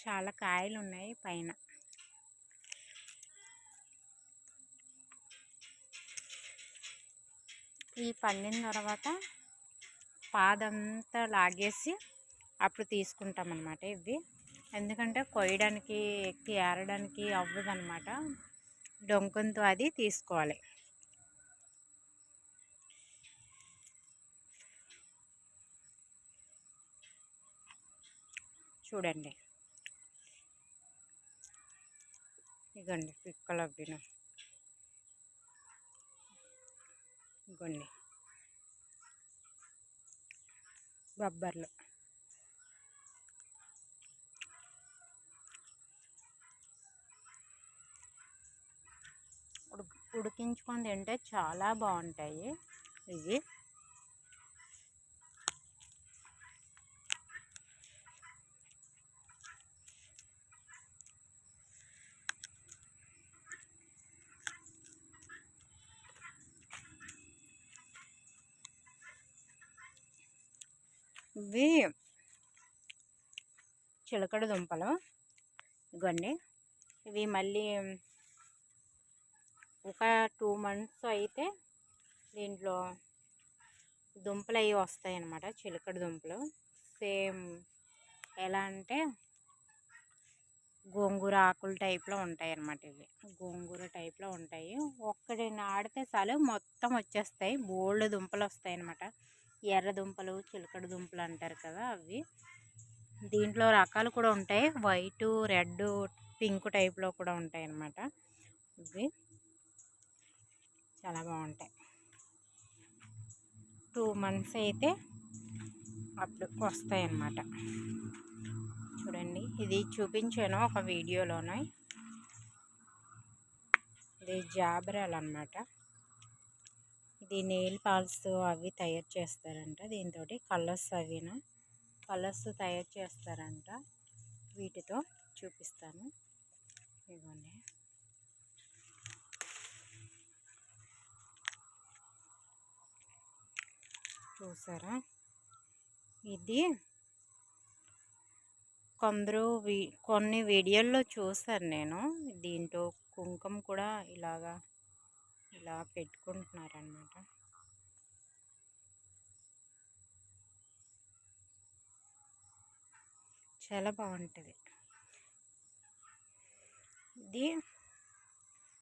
చాలా కాయలు ఉన్నాయి పైన. ఈ పండిన తర్వాత పాదంతా లాగేసి అప్పుడు తీసుకుంటాం అన్నమాట ఇవి. ఎందుకంటే కొయ్యడానికి ఏరడానికి అవ్వదన్నమాట. డొంకంతో అది తీసుకోవాలి. చూడండి, ఇగోండి పిక్కలు అవ్విన. ఇగోండి బొబ్బర్లు. ఉడికించుకొని తింటే చాలా బాగుంటాయి ఇవి. ఇవి చిలకడ దుంపలు. ఇగోండి ఇవి మళ్ళీ ఒక 2 months అయితే దీంట్లో దుంపలు అవి వస్తాయి అన్నమాట. చిలకడ దుంపలు సేమ్ ఎలా అంటే గోంగూర ఆకుల టైప్లో ఉంటాయి అన్నమాట. ఇవి గోంగూర టైప్లో ఉంటాయి. ఒక్కటి నాడితే చాలు మొత్తం వచ్చేస్తాయి. బోల్డ్ దుంపలు వస్తాయి అన్నమాట. ఎర్ర దుంపలు, చిలకడ దుంపలు అంటారు కదా అవి. దీంట్లో రకాలు కూడా ఉంటాయి. వైట్, రెడ్, పింక్ టైప్లో కూడా ఉంటాయి అన్నమాట. ఇవి చాలా బాగుంటాయి. 2 months అయితే అప్పుడు వస్తాయి అన్నమాట. చూడండి, ఇది చూపించాను ఒక వీడియోలోనే. ఇది జాబరాలు అన్నమాట. ఇది నెయిల్ పాలిష్ అవి తయారు చేస్తారంట. దీంతో కలర్స్ తయారు చేస్తారంట. వీటితో చూపిస్తాను. ఇవ్వండి, చూసారా? ఇది కొన్ని వీడియోల్లో చూసాను నేను. దీంట్లో కుంకుమ కూడా ఇలా పెట్టుకుంటున్నారనమాట. చాలా బాగుంటుంది ఇది.